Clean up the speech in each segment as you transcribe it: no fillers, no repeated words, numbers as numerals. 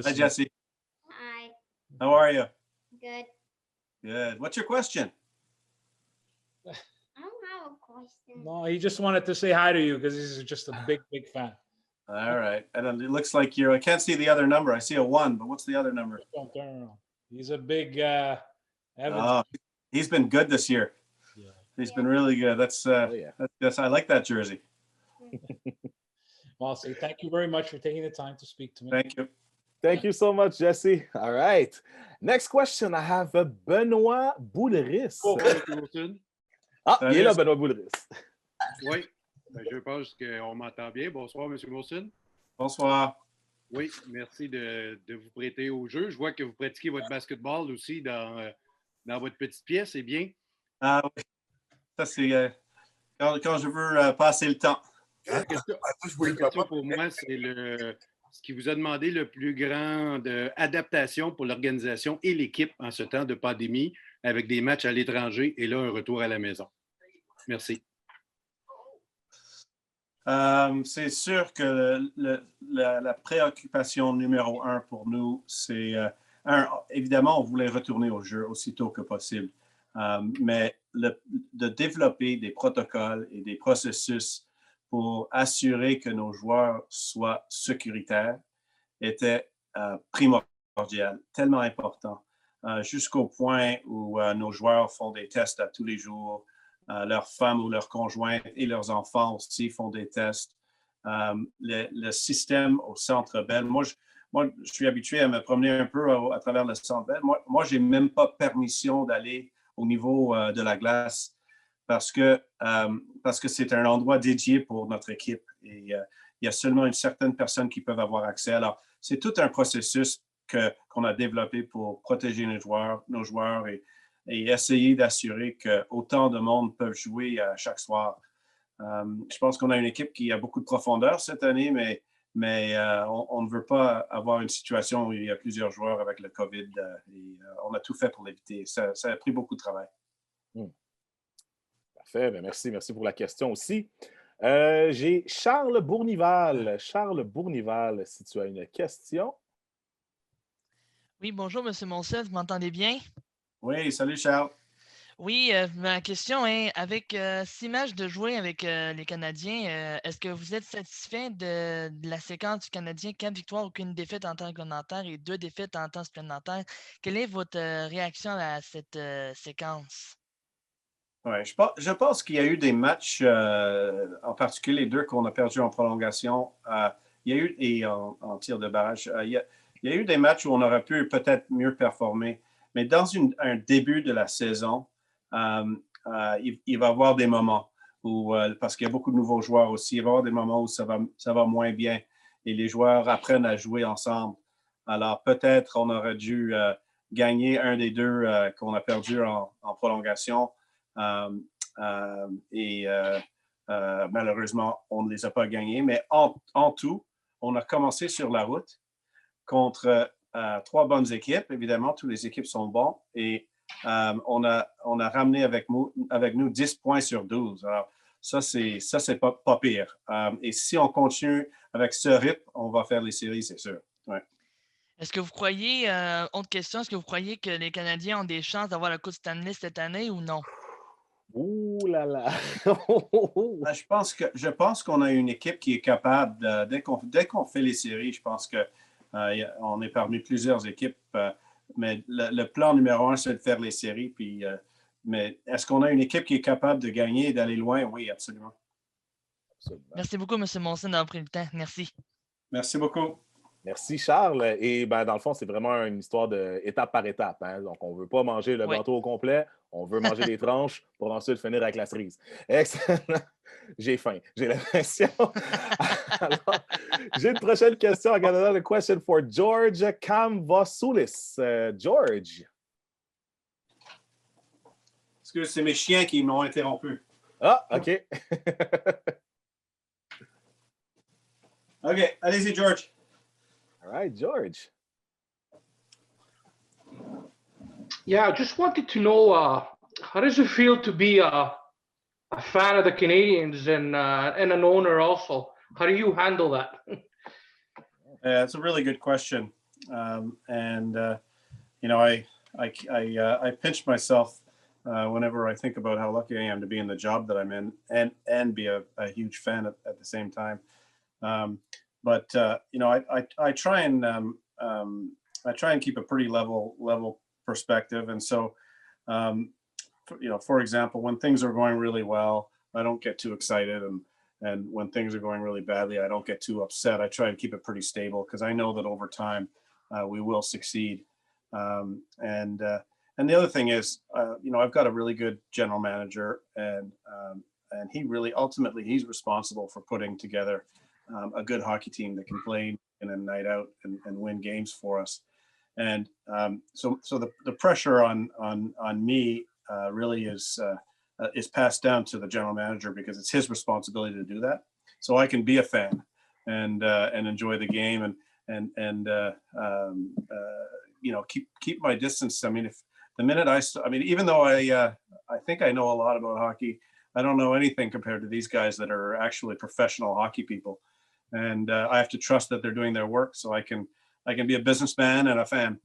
Hi, Jesse. Hi. How are you? Good. Good. What's your question? I don't have a question. No, he just wanted to say hi to you because he's just a big fan. All right. And it looks like I can't see the other number. I see a 1, but what's the other number? Don't turn around. He's a big Oh, Evans. he's been good this year. Yeah. He's been really good. That's I like that jersey. Well, so thank you very much for taking the time to speak to me. Thank you. Thank you so much, Jesse. All right. Next question, I have Benoît Boulris. Oh, M. Wilson. Ah, il est là, Benoît Boulris. Oui, je pense qu'on m'entend bien. Bonsoir, M. Wilson. Bonsoir. Oui, merci de vous prêter au jeu. Je vois que vous pratiquez votre basketball aussi dans votre petite pièce, c'est bien. Ah oui, ça c'est quand je veux passer le temps. La question pour moi, c'est ce qui vous a demandé le plus grand adaptation pour l'organisation et l'équipe en ce temps de pandémie, avec des matchs à l'étranger et là, un retour à la maison. Merci. C'est sûr que la préoccupation numéro 1 pour nous, c'est évidemment, on voulait retourner au jeu aussitôt que possible, mais de développer des protocoles et des processus pour assurer que nos joueurs soient sécuritaires était primordial, tellement important, jusqu'au point où nos joueurs font des tests à tous les jours. Leurs femmes ou leurs conjoints et leurs enfants aussi font des tests. Le système au Centre Bell, moi, je suis habitué à me promener un peu à travers le Centre Bell. Moi je n'ai même pas permission d'aller au niveau de la glace parce que c'est un endroit dédié pour notre équipe et il y a seulement une certaine personne qui peuvent avoir accès. Alors, c'est tout un processus qu'on a développé pour protéger nos joueurs et essayer d'assurer qu'autant de monde peuvent jouer chaque soir. Je pense qu'on a une équipe qui a beaucoup de profondeur cette année, mais on ne veut pas avoir une situation où il y a plusieurs joueurs avec le COVID. On a tout fait pour l'éviter. Ça a pris beaucoup de travail. Parfait. Bien, merci pour la question aussi. J'ai Charles Bournival. Charles Bournival, si tu as une question. Oui, bonjour, M. Moncel, vous m'entendez bien? Oui, salut Charles. Oui, ma question est, avec 6 matchs de jouer avec les Canadiens, est-ce que vous êtes satisfait de la séquence du Canadien, 4 victoires, aucune défaite en temps réglementaire et 2 défaites en temps supplémentaire? Quelle est votre réaction à cette séquence? Ouais, je pense qu'il y a eu des matchs, en particulier les 2 qu'on a perdus en prolongation. Il y a eu, et en tir de barrage, il y a eu des matchs où on aurait pu peut-être mieux performer. Mais dans un début de la saison, il va y avoir des moments où, parce qu'il y a beaucoup de nouveaux joueurs aussi, il va y avoir des moments où ça va moins bien et les joueurs apprennent à jouer ensemble. Alors peut-être on aurait dû gagner un des 2 qu'on a perdu en prolongation. Malheureusement, on ne les a pas gagnés. Mais en tout, on a commencé sur la route contre 3 bonnes équipes. Évidemment, toutes les équipes sont bonnes. Et on a ramené avec nous 10 points sur 12. Alors, ça, c'est pas pire. Et si on continue avec ce rythme, on va faire les séries, c'est sûr. Ouais. Est-ce que vous croyez, autre question, est-ce que vous croyez que les Canadiens ont des chances d'avoir la Coupe Stanley cette année ou non? Ouh là là! Je pense qu'on a une équipe qui est capable, dès qu'on fait les séries, je pense qu'on est parmi plusieurs équipes. Mais le plan numéro 1, c'est de faire les séries. Mais est-ce qu'on a une équipe qui est capable de gagner et d'aller loin? Oui, absolument. Merci beaucoup, M. Monson, d'avoir pris le temps. Merci. Merci beaucoup. Merci, Charles. Et dans le fond, c'est vraiment une histoire d'étape par étape. Hein? Donc, on ne veut pas manger le gâteau au complet. On veut manger des tranches pour ensuite finir avec la cerise. Excellent. J'ai faim. J'ai l'impression. Alors, j'ai une prochaine question. Another question for George Kamvasoulis. George. Excuse, c'est mes chiens qui m'ont interrompu. Ah, OK. OK, allez-y, George. All right, George. Yeah, I just wanted to know how does it feel to be a fan of the Canadians and an owner also? How do you handle that? That's a really good question. You know, I pinch myself whenever I think about how lucky I am to be in the job that I'm in and be a huge fan at the same time. You know, I try and keep a pretty level perspective. And so, you know, for example, when things are going really well, I don't get too excited. And when things are going really badly, I don't get too upset. I try to keep it pretty stable because I know that over time we will succeed. And the other thing is, you know, I've got a really good general manager, and he really ultimately he's responsible for putting together a good hockey team that can play in a night out and win games for us. And so the pressure on me really is passed down to the general manager because it's his responsibility to do that. So I can be a fan and enjoy the game and you know, keep my distance. I mean, if the minute I mean, even though I think I know a lot about hockey, I don't know anything compared to these guys that are actually professional hockey people. And I have to trust that they're doing their work so I can be a businessman and a fan.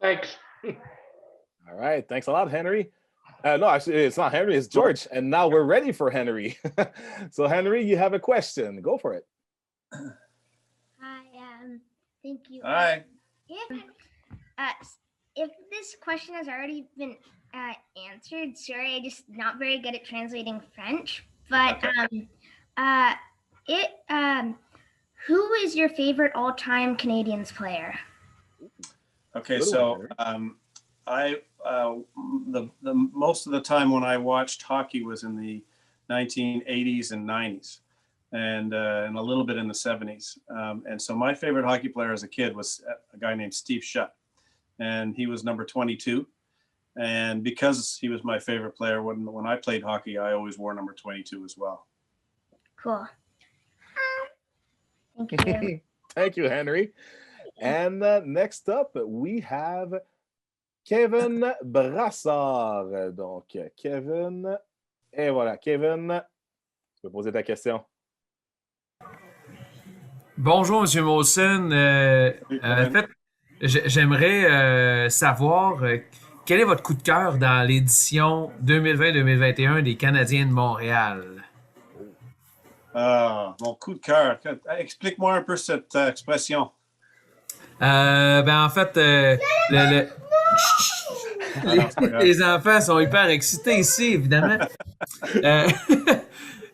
Thanks. All right. Thanks a lot, Henry. No, actually, it's not Henry, it's George. And now we're ready for Henry. So, Henry, you have a question. Go for it. Hi, thank you. Hi. If this question has already been answered, sorry, I'm just not very good at translating French. But who is your favorite all-time Canadiens player? Okay, Good so one, the most of the time when I watched hockey was in the 1980s and 90s, and a little bit in the 70s. And so my favorite hockey player as a kid was a guy named Steve Shutt, and he was number 22. And because he was my favorite player, when I played hockey, I always wore number 22 as well. Cool. Thank you. Thank you, Henry. And next up, we have Kevin Brassard. Donc, Kevin. Et voilà, Kevin, tu peux poser ta question. Bonjour, M. Molson. En fait, j'aimerais savoir quel est votre coup de cœur dans l'édition 2020-2021 des Canadiens de Montréal? Mon coup de cœur. Explique-moi un peu cette expression. En fait, les enfants sont hyper excités ici, évidemment.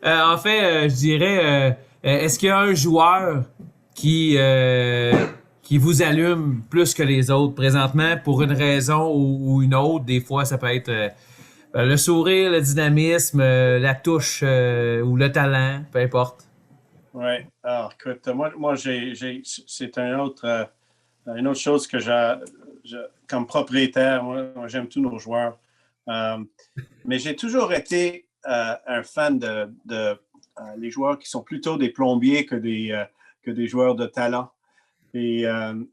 En fait, je dirais, est-ce qu'il y a un joueur qui vous allume plus que les autres présentement pour une raison ou une autre? Des fois, ça peut être le sourire, le dynamisme, la touche ou le talent, peu importe. Oui. Alors, écoute, moi c'est une autre chose que comme propriétaire, moi j'aime tous nos joueurs. Mais j'ai toujours été un fan de les joueurs qui sont plutôt des plombiers que des joueurs de talent. Et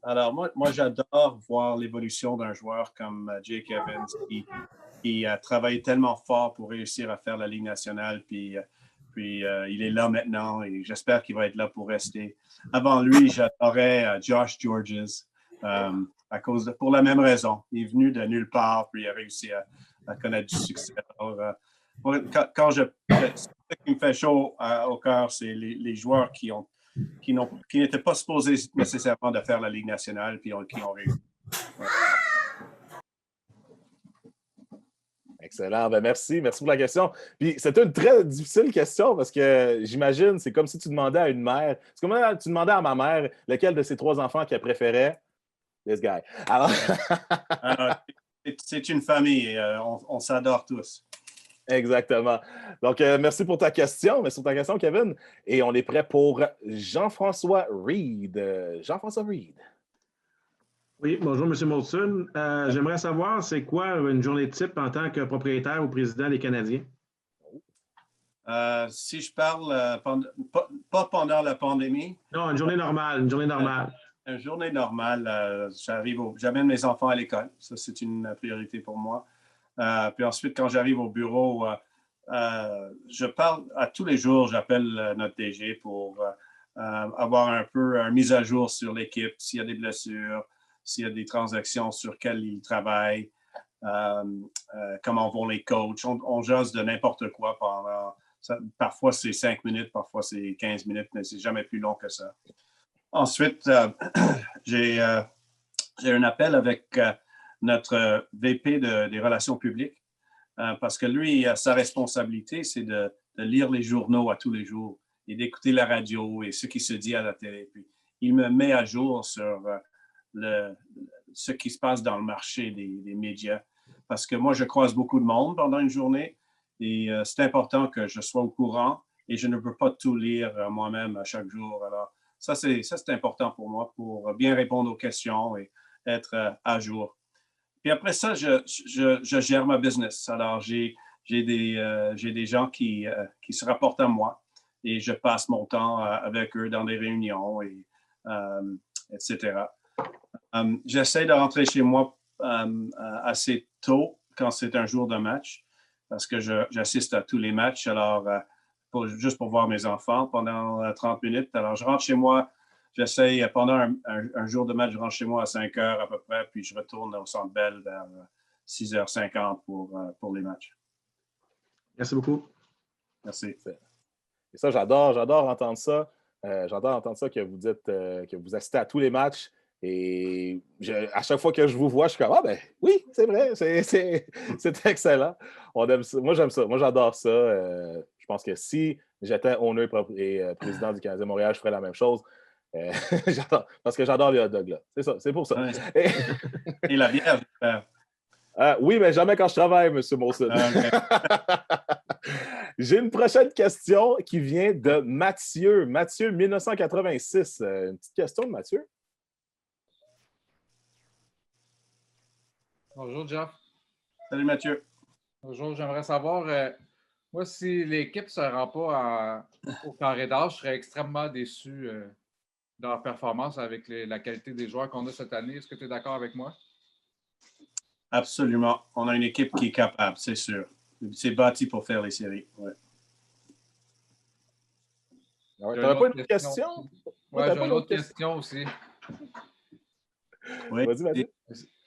alors, moi j'adore voir l'évolution d'un joueur comme Jake Evans qui a travaillé tellement fort pour réussir à faire la Ligue nationale. Puis il est là maintenant et j'espère qu'il va être là pour rester. Avant lui, j'adorais Josh Georges pour la même raison. Il est venu de nulle part puis il a réussi à connaître du succès. Alors, ce qui me fait chaud au cœur, c'est les joueurs qui n'étaient pas supposés nécessairement de faire la Ligue nationale puis qui ont réussi. Ouais. Excellent. Ben merci pour la question. Puis c'était une très difficile question parce que j'imagine, c'est comme si tu demandais à une mère. C'est comme si tu demandais à ma mère lequel de ses 3 enfants qu'elle préférait. This guy. Alors... c'est une famille. On s'adore tous. Exactement. Donc, merci pour ta question. Merci pour ta question, Kevin. Et on est prêt pour Jean-François Reed. Jean-François Reed. Oui, bonjour, M. Molson. J'aimerais savoir, c'est quoi une journée type en tant que propriétaire ou président des Canadiens? Si je parle pas pendant la pandémie. Non, une journée normale. Une journée normale, j'amène mes enfants à l'école. Ça, c'est une priorité pour moi. Puis ensuite, quand j'arrive au bureau, je parle à tous les jours, j'appelle notre DG pour avoir un peu une mise à jour sur l'équipe, s'il y a des blessures, s'il y a des transactions sur lesquelles ils travaillent, comment vont les coachs. On jase de n'importe quoi pendant... parfois, c'est 5 minutes, parfois, c'est 15 minutes, mais c'est jamais plus long que ça. Ensuite, j'ai un appel avec notre VP des relations publiques parce que lui, sa responsabilité, c'est de lire les journaux à tous les jours et d'écouter la radio et ce qui se dit à la télé. Puis, il me met à jour sur ce qui se passe dans le marché des médias parce que moi, je croise beaucoup de monde pendant une journée et c'est important que je sois au courant et je ne peux pas tout lire moi-même à chaque jour. Alors, ça, c'est important pour moi pour bien répondre aux questions et être à jour. Puis après ça, je gère ma business. Alors, j'ai des gens qui se rapportent à moi et je passe mon temps avec eux dans des réunions, etc. J'essaie de rentrer chez moi assez tôt quand c'est un jour de match parce que j'assiste à tous les matchs. Alors, juste pour voir mes enfants pendant 30 minutes. Alors, je rentre chez moi. J'essaie, pendant un jour de match, je rentre chez moi à 5 heures à peu près, puis je retourne au Centre Bell vers 6h50 pour les matchs. Merci beaucoup. Merci. Et ça, j'adore entendre ça. J'adore entendre ça que vous dites que vous assistez à tous les matchs. Et à chaque fois que je vous vois, je suis comme, ah ben oui, c'est vrai, c'est excellent. On aime ça. Moi, j'aime ça. Moi, j'adore ça. Je pense que si j'étais owner et président du Canadien Montréal, je ferais la même chose. Parce que j'adore les hot dogs là. C'est ça, c'est pour ça. Ouais. Et la bière, oui, mais jamais quand je travaille, M. Molson. Okay. J'ai une prochaine question qui vient de Mathieu. Mathieu, 1986. Une petite question de Mathieu. Bonjour, Jeff. Salut, Mathieu. Bonjour, j'aimerais savoir, moi, si l'équipe ne se rend pas au carré d'âge, je serais extrêmement déçu de leur performance avec la qualité des joueurs qu'on a cette année. Est-ce que tu es d'accord avec moi? Absolument. On a une équipe qui est capable, c'est sûr. C'est bâti pour faire les séries. Ouais. Tu n'avais pas une question? Oui, j'ai une autre question aussi. Oui. Vas-y, Mathieu.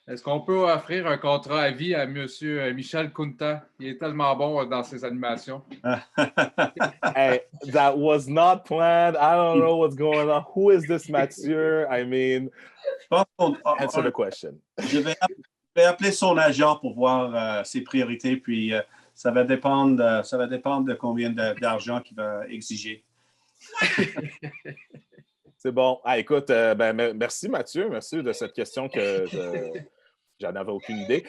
Est-ce qu'on peut offrir un contrat à vie à M. Michel Kunta? Il est tellement bon dans ses animations. Hey, that was not planned. I don't know what's going on. Who is this Mathieu? I mean, answer the question. Je vais appeler son agent pour voir ses priorités, puis ça va dépendre de combien d'argent qu'il va exiger. C'est bon. Ah, écoute, merci Mathieu. Merci de cette question que j'en avais aucune idée.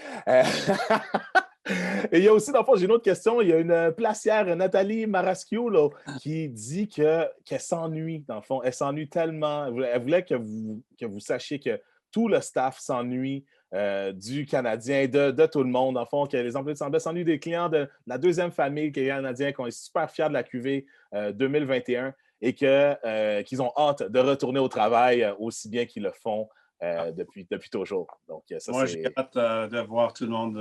Et il y a aussi, dans le fond, j'ai une autre question. Il y a une placière, Nathalie Maraschio, là, qui dit qu'elle s'ennuie, dans le fond. Elle s'ennuie tellement. Elle voulait que vous sachiez que tout le staff s'ennuie du Canadien, de tout le monde, dans le fond, que les employés s'ennuient des clients de la deuxième famille canadienne, qu'on est super fiers de la QV 2021 et qu'ils ont hâte de retourner au travail aussi bien qu'ils le font depuis toujours. Donc, ça, moi, j'ai hâte de voir tout le monde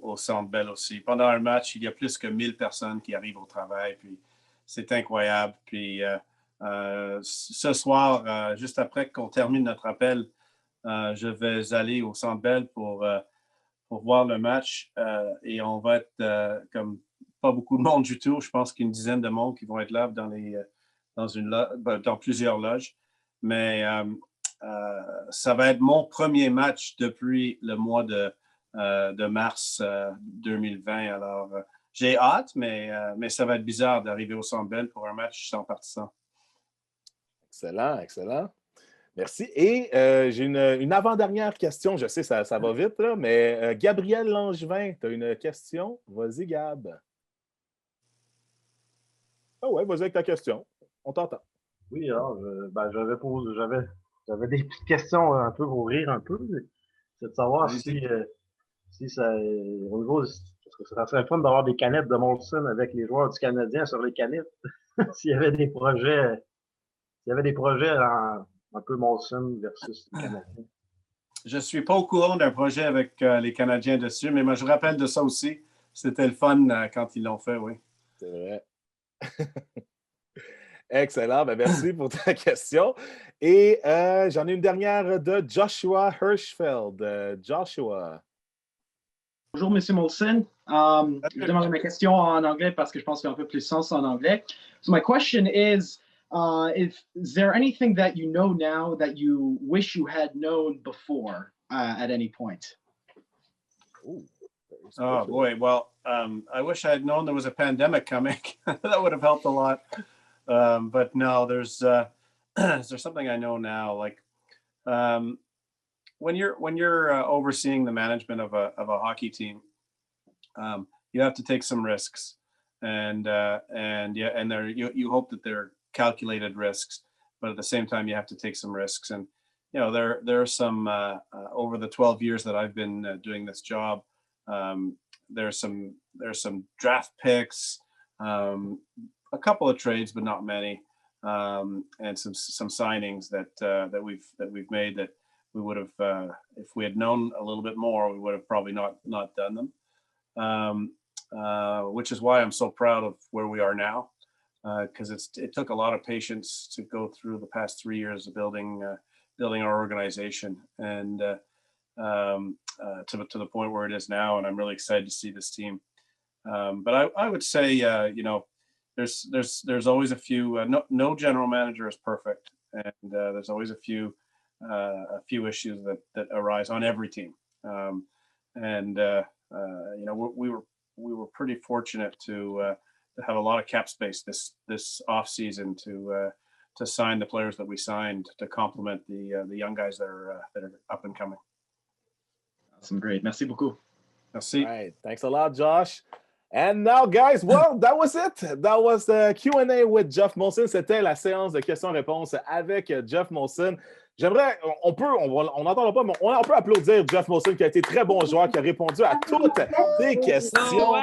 au Centre Bell aussi. Pendant un match, il y a plus que 1000 personnes qui arrivent au travail, puis c'est incroyable. Puis ce soir, juste après qu'on termine notre appel, je vais aller au Centre Bell pour voir le match et on va être comme pas beaucoup de monde du tout. Je pense qu'une dizaine de monde qui vont être là dans plusieurs loges. Mais ça va être mon premier match depuis le mois de mars 2020. Alors, j'ai hâte, mais ça va être bizarre d'arriver au Centre Bell pour un match sans partisans. Excellent, excellent. Merci. Et j'ai une avant-dernière question. Je sais, ça va vite, là, mais Gabriel Langevin, tu as une question? Vas-y, Gab. Ah ouais, vas-y avec ta question. On t'entend. Oui, alors, j'avais des petites questions un peu pour rire un peu. C'est de savoir si ça, au niveau, parce que ça serait fun d'avoir des canettes de Molson avec les joueurs du Canadien sur les canettes. S'il y avait des projets, un peu Molson versus les Canadiens. Je ne suis pas au courant d'un projet avec les Canadiens dessus, mais moi, je me rappelle de ça aussi. C'était le fun quand ils l'ont fait, oui. C'est vrai. Excellent. Ben, merci pour ta question. Et j'en ai une dernière de Joshua Hirschfeld. Joshua. Bonjour, M. Molson. Je vais demander ma question en anglais parce que je pense qu'il y a un peu plus de sens en anglais. So my question is there anything that you know now that you wish you had known before at any point? Ooh, oh, boy. Well, I wish I had known there was a pandemic coming. That would have helped a lot. But no, is there something I know now? Like when you're overseeing the management of a hockey team, you have to take some risks, and you hope that they're calculated risks, but at the same time you have to take some risks. And there are some over the 12 years that I've been doing this job, there's some draft picks, a couple of trades, but not many, and some signings that we've made that we would have, if we had known a little bit more, we would have probably not done them. Which is why I'm so proud of where we are now, because it took a lot of patience to go through the past 3 years of building our organization and to the point where it is now. And I'm really excited to see this team. But I would say, there's always a few. No general manager is perfect, and there's always a few issues that arise on every team. We were pretty fortunate to have a lot of cap space this off season to sign the players that we signed to complement the young guys that are up and coming. Awesome, great. Merci beaucoup. Merci. All right, thanks a lot, Josh. And now, guys, well, that was it. That was the Q&A with Jeff Molson. C'était la séance de questions-réponses avec Jeff Molson. J'aimerais, on n'entendra pas, mais on peut applaudir Jeff Molson qui a été très bon joueur, qui a répondu à toutes tes questions.